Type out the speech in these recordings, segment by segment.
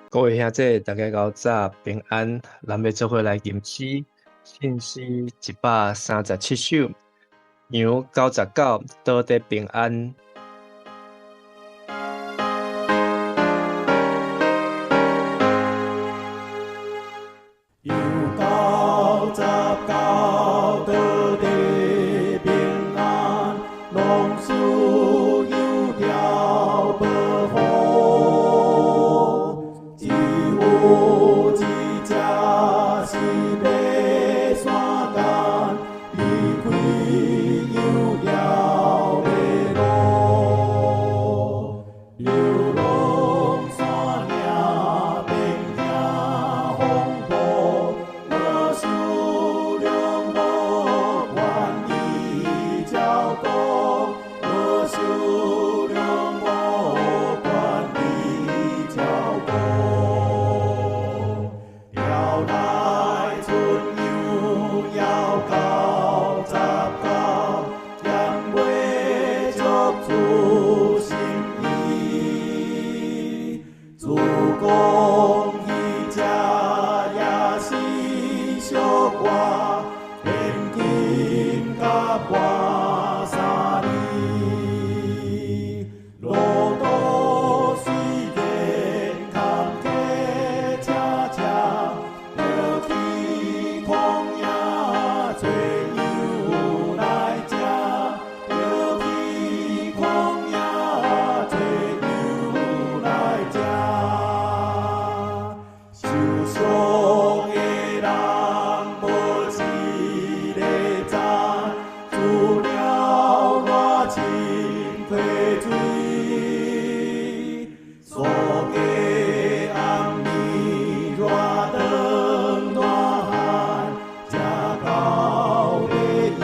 各位兄弟，大家早早平安，咱要做伙来吟诗，信诗137首，羊99，倒地平安。有九十九倒地平安，拢需有条保护。只有一只是要山间离开有条的路，流浪山岭边行风波。我手量无愿意照顾，我手量无愿意照顾。要来春游要99，咸袂足出心意。自讲伊只也是小歌，现今甲半三里。路途虽然坎坷车车，要去旷野找油来食，要去旷野找油来食。受伤的人无一个知，除了热情溪水。暑假暗暝热肠热汗，食到咧油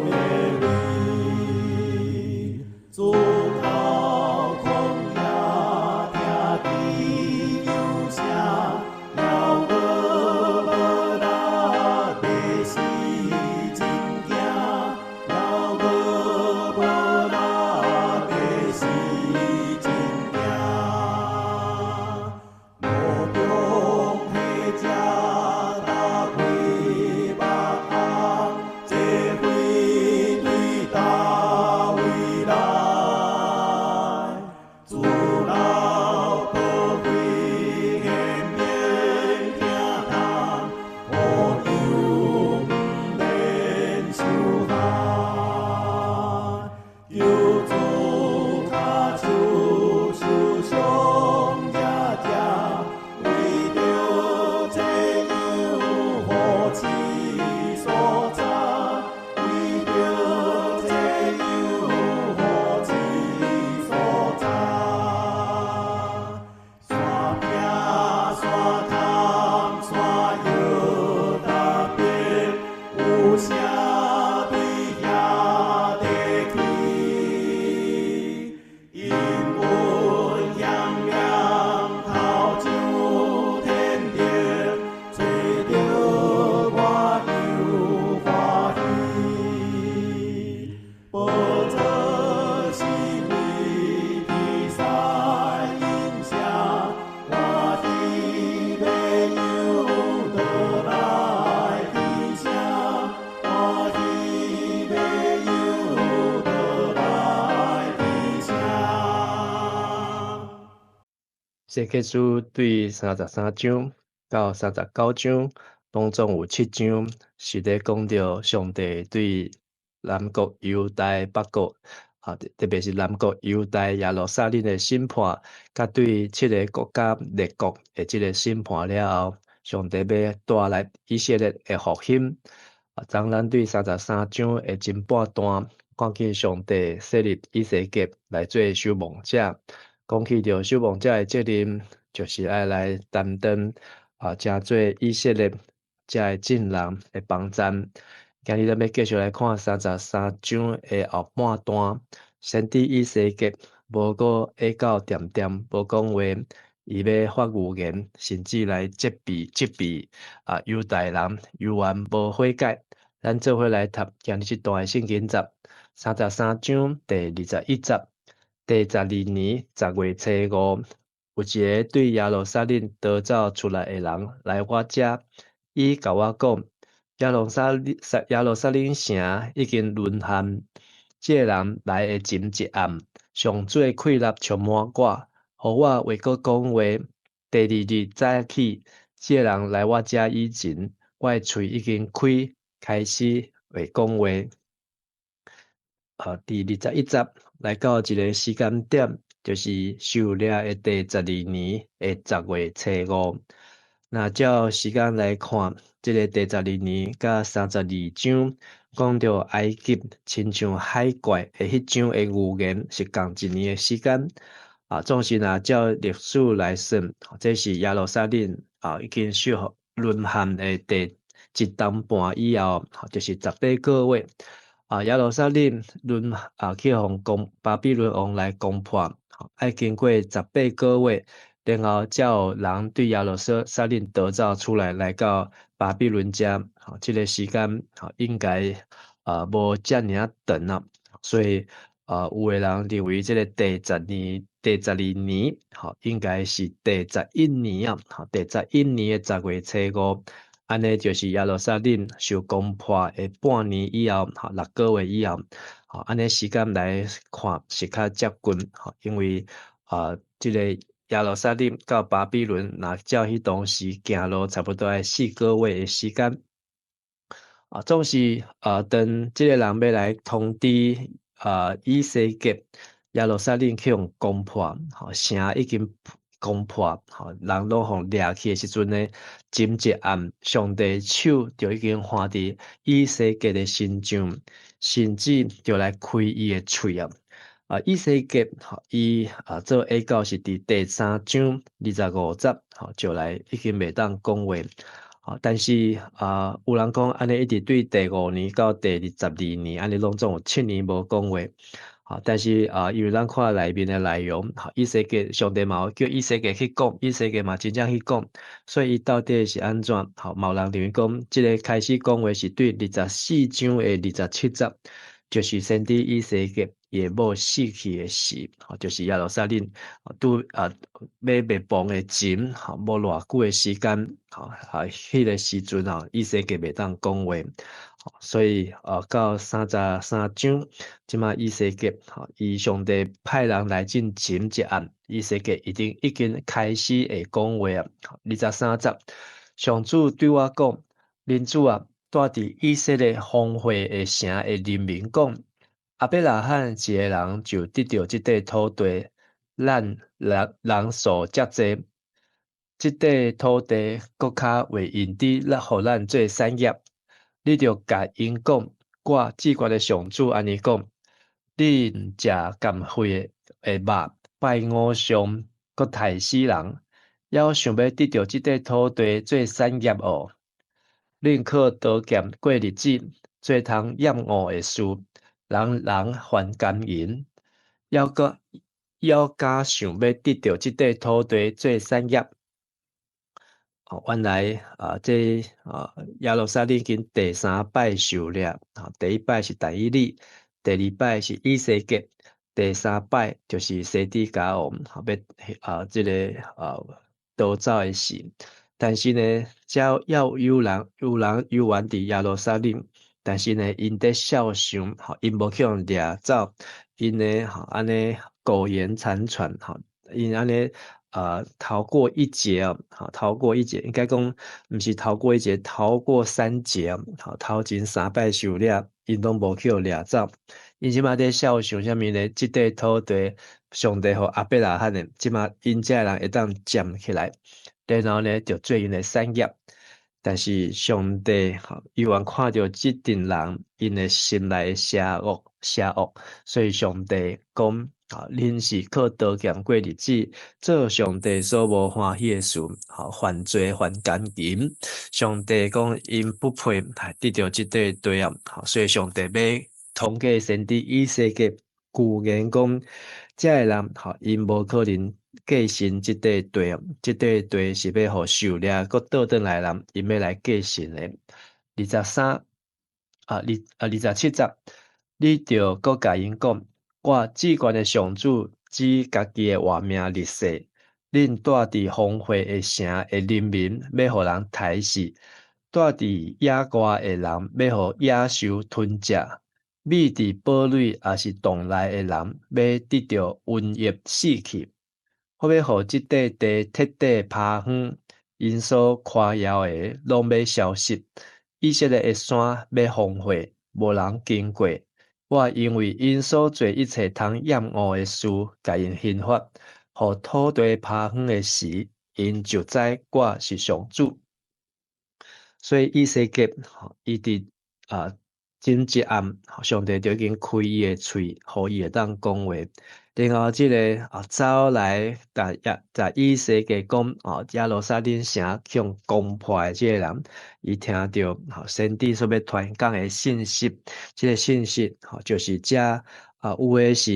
的味。自头旷野听地有声，了无啦，袂死真惊，了无啦，袂死真惊。路中迄只大龟目红，这飞对倒位来？自老宝贝现免惊叹，乌油毋免受寒。游子骹手受伤惹惹，为着这油好市所在，为着这油好市所在。山壁山潭山摇踏遍，有啥对遐地去？因阮炎炎头上天顶，找着我又欢喜。保证是为比赛影响，我的朋友倒来提醒，我的朋友倒来提醒。这个书对33章到39章，当中有7章是咧讲到上帝对南国犹大、北国特别是南国犹大耶路撒冷的审判，甲对7个国家列国的即个审判了后，上帝要带来以色列的复兴。当咱对33章的前半段，看见上帝设立以西结来做守望者，讲起着守望者的责任，就是爱来担当正做以色列遮的众人的帮站。今日咱要继续来看33章的后半段，先知以西结无过下到点点，无讲话，伊要发预言，甚至来责备犹大人犹原无悔改。咱做伙来读今日这段的圣经集，33章第21节。第12年10月初5，有一个对耶路撒冷逃走出来的人来我遮，伊甲我讲，耶路撒冷城已经沦陷，这个人来的前一暗，上做溃烂充满我，互我话阁讲话。第二日早起，这个人来我遮以前，我的喙已经开始会讲话。第21集来到一个时间点，就是狩猎的第12年的10月初5。那照时间来看，这个第12年甲32章讲到埃及亲像海怪的迄种的预言是共一年的时间。总是照历史来算，这是耶路撒冷已经沦陷的第一冬半以后，就是18个月。耶路撒冷去互巴比伦王来攻破，要经过18个月，然后才有人对耶路撒冷得走出来到巴比伦遮。这个时间应该无遮尔啊长啊，所以有的人认为这个第12年，应该是第11年啊，第11年的10月初5。安尼就是耶路撒冷受攻破的半年以后，6个月以后，安尼时间来看是较接近，因为这个耶路撒冷到巴比伦，若照迄当时行路差不多要4个月的时间。总是当这个人要来通知以西结耶路撒冷去互攻破，城已经攻破，人拢互掠去的时阵呢，前一暗上帝手就已经放伫以西结的身上，甚至就来开伊的喙啊！以西结伊做下到是伫第3章25节，就来已经袂当讲话。但是有人讲安尼一直对第5年到第22年，安尼拢总有7年无讲话。但是因为咱看内面的内容，以西结上帝嘛有叫以西结去讲，以西结嘛真正去讲，所以伊到底是安怎？某人认为讲，这个开始讲话是对24章的27节，就是先知以西结也无死去的事，就是耶路撒冷要灭亡的前，无偌久的时间，迄个时阵以西结袂当讲话。所以到33章，即马以西结伊上帝派人来进前一暗，以西结已经开始会讲话啊。23节，上主对我讲：恁主啊，住伫以色列荒废的城的人民讲，阿伯拉罕一个人就得到即块土地，咱人数遮济，即块土地国较会用伫互咱做产业。你着甲因讲，我至高的上主安尼讲：恁食甘血的肉，拜偶像，搁杀死人，还想要得到即块土地做产业哦。恁靠刀剑过日子，做通厌恶的事，人犯奸淫，还敢想要得到即块土地做产业。原来这耶路撒冷已经第3摆狩猎，第一摆是但以理，第二摆是以西结，第3摆就是西底家王这个逃走的事。但是呢，只要有人游玩伫耶路撒冷，但是呢，因在孝顺，因无去互掠走，因呢安尼苟延残喘，因安尼逃过一劫逃过一劫，应该讲毋是逃过一劫，逃过3劫头前3摆狩猎，因拢无去互掠走。因即马在孝顺啥物呢？即块土地，上帝互阿伯拉罕的，即马因遮人会当占起来，然后呢，就做因的产业。但是上帝伊愿看到即阵人因的心内邪恶，所以上帝讲恁是靠刀剑过日子，做上帝所无欢喜的事，犯罪犯奸淫。上帝讲因不配得到即块地啊，所以上帝要通过先知以西结预言讲，遮个人因无可能继承即块地啊，即块地是要互狩猎搁倒转来人，因要来继承的。27节，你着搁甲因讲，我至高的上主指家己的活命日数，恁住伫荒废的城的人民要互人杀死，住伫野外的人要互野兽吞食，秘伫堡垒也是洞内的人要得到瘟疫死去。我要互即块地彻底趴荒，因所夸耀的拢要消失。以色列的山要荒废，无人经过。我因为因所做一切通厌恶的事，甲因刑罚，互土地趴荒的时，因就知我是上主。所以以西结伊伫前一暗，上帝就已经开伊的喙，互伊会当讲话。然后即个走来，甲以西结讲耶路撒冷城向攻破的即个人，伊听到先知所要传讲的信息，即个信息就是遮有诶是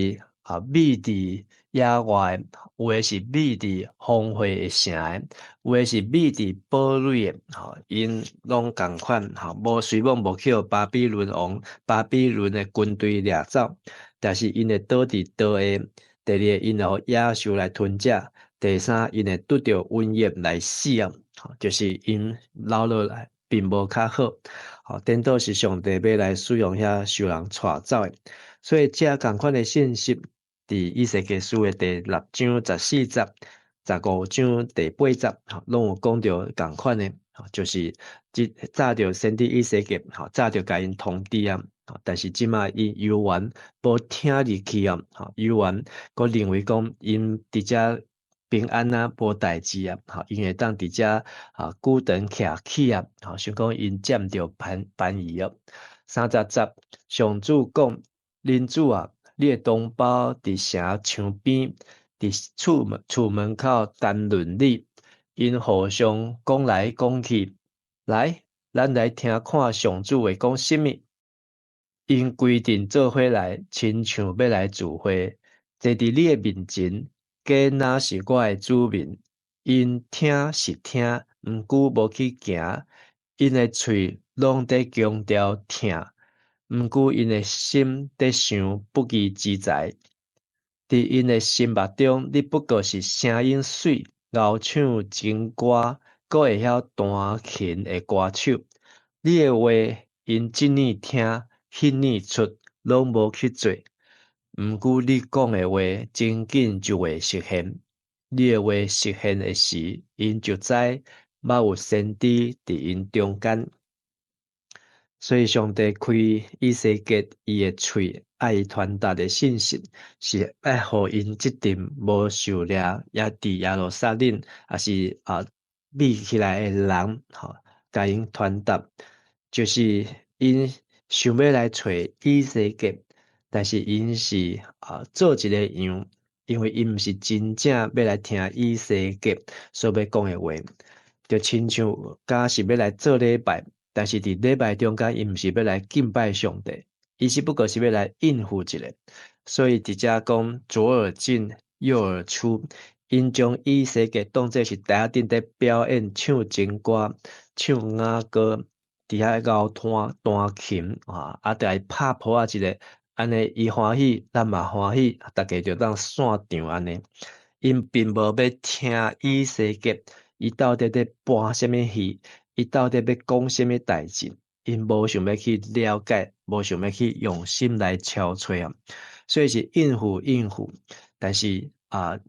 秘伫野外的，有诶是秘伫荒废的城的，有诶是秘伫堡垒的，因拢共款，无虽无去互巴比伦王、巴比伦的军队掠走，但是因会倒伫倒下。第二，因互野兽来吞食；第三，因会拄着瘟疫来死啊，就是因留落来并无较好。颠倒是上帝要来使用遐受人带走的，所以遮共款的信息，伫以西结书的第6章14节、15章第8节，拢有讲到共款的，就是早着先知以西结，早着甲因通知啊。但是即马伊犹原无听入去啊，犹原佫认为讲因伫遮平安啊，无代志啊，因会当伫遮久长徛起啊，想讲因占着便宜哦。30节，上主讲：恁主啊，你的同胞伫城墙边，伫厝门口谈论你，因互相讲来讲去，来，咱来听看上主会讲甚物。因规定做伙来，亲像要来聚会，坐伫你的面前，假若是我的子民。因听是听，毋过无去行，因的喙拢在强调听，毋过因的心在想不义之财。伫因的心目中，你不过是声音水、敖唱情歌，阁会晓弹琴的歌手。你的话，因即年听，迄年出，拢无去做。毋过你讲的话，真紧就会实现。你的话实现的时，因就知捌有先知伫因中间。所以上帝开以西结伊的喙，爱传达的信息，是爱互因即阵无受掠，也伫耶路撒冷，也是密起来的人，甲因传达，就是因想要来找以西结，但是因是做一个样，因为因毋是真正要来听以西结所要讲的话，就亲像假是要来做礼拜。但是伫礼拜中间，伊毋是要来敬拜上帝，伊是不过是要来应付一下。所以伫遮讲左耳进右耳出，因将以西结当作是台顶在表演唱情歌、唱雅歌，伫遐敖弹琴来拍谱一个，安尼伊欢喜，咱嘛欢喜，大家就当散场安尼。因并无要听以西结，伊到底在播什么戏？伊到底要讲什么代志？因无想要去了解，无想要去用心来敲吹啊，所以是应付。但是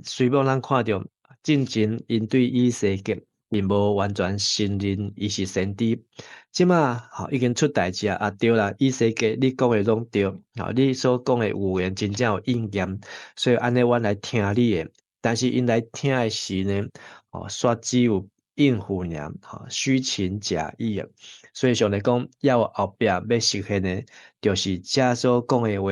虽然咱看到进前因对以西结并无完全信任伊是先知，即马已经出代志啊！对啦，以西结你讲的拢对，你所讲的预言真正有应验，所以安尼阮来听你的。但是因来听的时呢，煞只有应付尔，虚情假意啊。所以上来讲，要后壁要实现的，就是遮所讲的话，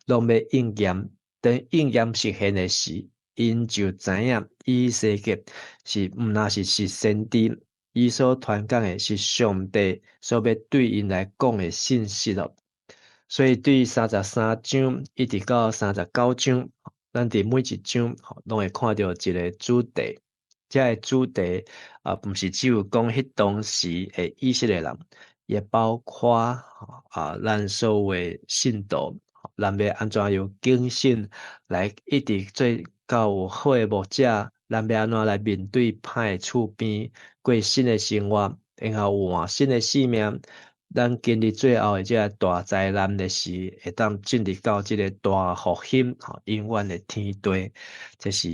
拢要应验。等应验实现的时，因就知影以西结是毋那是先知，伊所传讲的是上帝所要对因来讲的信息咯。所以对33章一直到39章。咱伫每一章拢会看到一个主题，这个主题毋是只有讲迄当时的以色列人，也包括咱所有的信徒，咱要安怎样谨慎来一直做到有好的牧者咱要安怎来面对歹的厝边，过新的生活，然后换新的生命。咱经历最后的这个大灾难的时，会当进入到这个大复兴，永远的天地。这是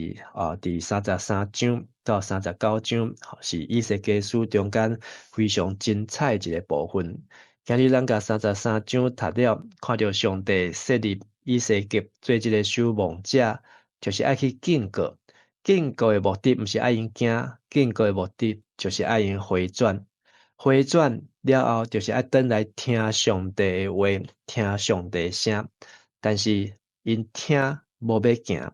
第33章到39章，是以西结书中间非常精彩的一个部分。今日咱甲33章读了，看到上帝设立以西结做这个守望者，就是爱去警告。警告的目的毋是爱因惊，警告的目的就是爱因回转。回转了后，就是爱转来听上帝的话，听上帝的声。但是因听无要行，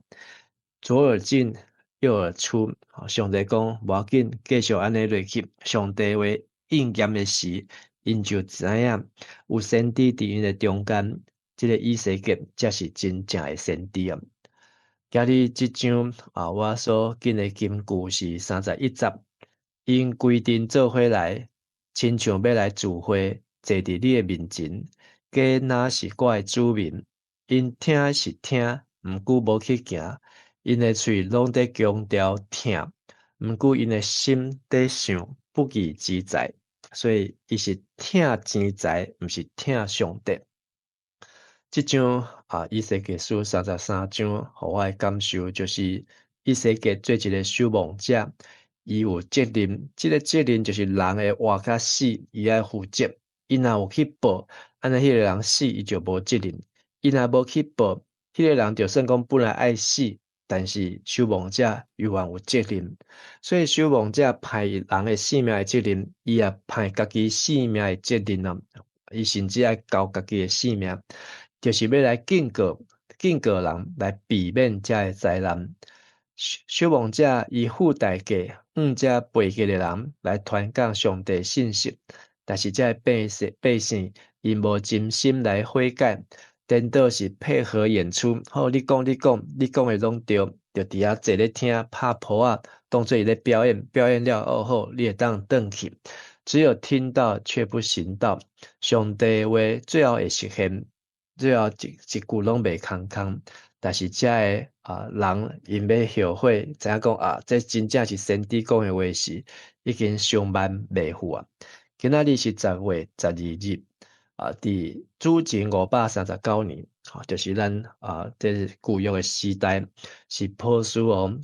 左耳进右耳出。上帝讲无要紧，继续安尼落去。上帝话应验的时，因就知影有先知伫因的中间，这个以西结才是真正的先知啊。今日即章我所见的金句是31节，因规定做伙来，亲像要来聚会，坐伫你的面前，皆若是我的子民。因听是听，毋过无去行，因的喙拢在强调听，毋过因的心在想不义之财，所以伊是听钱财，毋是听上帝。即章以西结书33章，互我的感受就是以西结做一个守望者，伊有责任，即个责任就是人会活甲死，伊爱负责。伊若有去报，安尼迄个人死，伊就无责任；伊若无去报，迄个人就算讲本来爱死，但是守望者永远有责任。所以守望者派人的性命的责任，伊也派家己性命的责任啊。伊甚至爱交家己的性命。就是要来警告人来避免这个灾难。守望者以付代价，这背弃的人来传讲上帝信息，但是这百姓因无真心来悔改，颠倒是配合演出。好，你讲的拢对，就伫遐坐咧听拍谱当做伊咧表演，表演了好，你会当转去。只有听到却不行道，上帝话最后会实现。最后一句拢袂空，但是遮个人因要后悔，知影讲这真正是先知讲的话是已经上万未赴啊。今仔日是10月12日伫主前539年，就是咱这古约的时代，是波斯王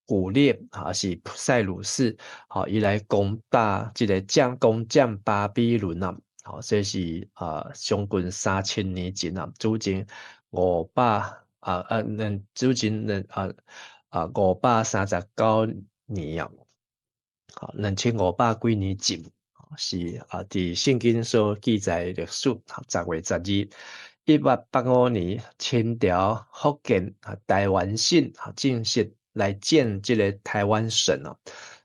古列是塞鲁士伊来攻打这个攻占巴比伦啊。这是将近3000年前主前539年2500几年前，是伫圣经所记载的历史10月12，1885年，清朝福建台湾省正式来建这个台湾省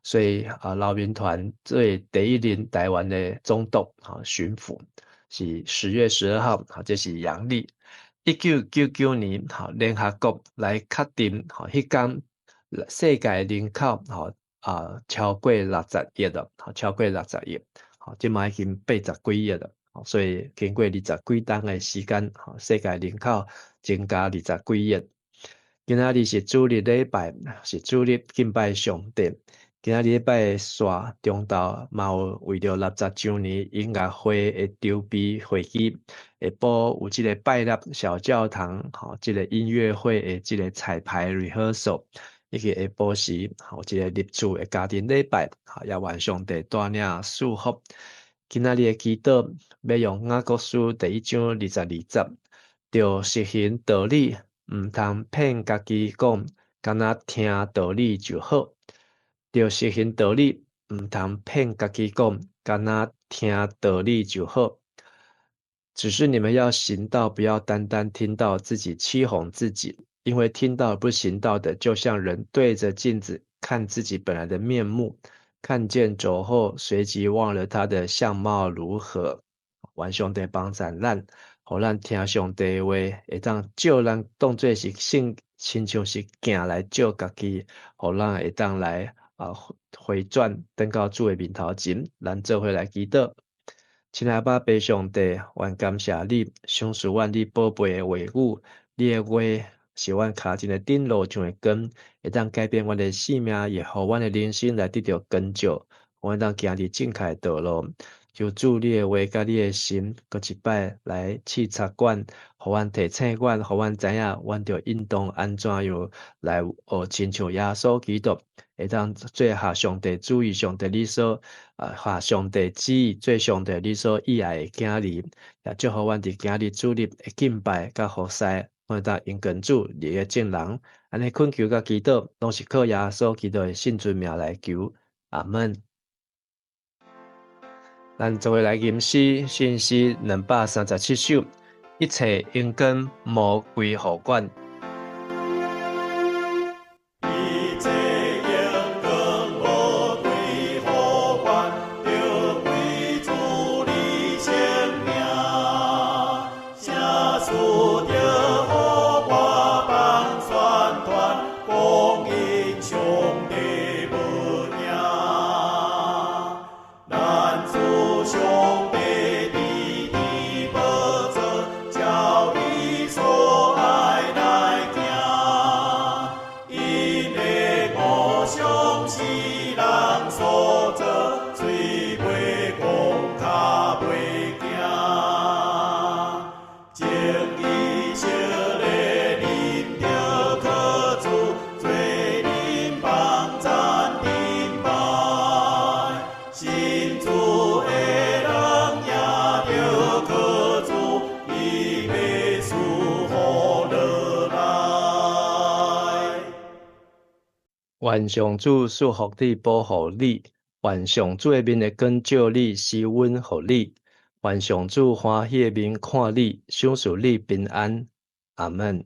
所以老兵团作为第一任台湾的总督巡抚，是10月12号这是阳历。1999年联合国来确定迄天世界人口超过60亿了，超过60亿，即马已经80几亿了。所以经过20几冬的时间，世界人口增加20几亿。今仔日是主日礼拜，是主日敬拜上帝。今仔日礼拜线中昼嘛有为着60周年音乐会的筹备会议，下晡有即个拜六小教堂，即个音乐会的即个彩排 rehearsal， 以及下晡时有即个入厝的家庭礼拜，也愿上帝带领祝福。今仔日的祈祷要用雅各书第1章22节，着实行道理，毋通骗家己讲，敢若听道理就好。着实行道理，毋通骗家己讲，敢若听道理就好。只是你们要行道，不要单单听到自己欺哄自己，因为听到不行道的，就像人对着镜子看自己本来的面目，看见走后，随即忘了他的相貌如何。愿上帝帮助咱，互咱听上帝的话，会当照咱当作是亲像是镜来照家己，互咱会当来回转，等到主的面头前，咱做伙来祈祷。亲爱爸爸上帝，愿感谢你，赏赐阮你宝贝的话语，你的话是阮脚前的顶路上的光，会当改变阮的性命，也互阮的人生来得到光照，互阮当行伫正确的道路。求主你的话甲你的心，搁一摆来试察阮，互阮提醒阮，互阮知影，阮着应当安怎样来学亲像耶稣基督，会当做合上帝主意、上帝你所合上帝旨意，做上帝你所喜爱的囝儿，也祝福阮伫今日主日的敬拜甲服侍，阮当因根主你的正人，安尼恳求甲祈祷，拢是靠耶稣基督的圣尊名来求，阿门。咱做伙来吟诗，新诗237首，一切应根无归互阮。一切应根无归互阮，着归主你生命。写出着互我帮宣传，光阴上帝无影。咱主上帝伫伫宝座，照伊所爱来行。因的我相是人所做，嘴袂讲，脚袂行。情义惜礼，忍着可主，做恁帮赞恁拜。信主的人也着可主，伊要赐福落来。愿上主祝福你、保护你，愿上主的面会光照你、施恩互你，愿上主欢喜的面看你，赏赐你平安。阿门。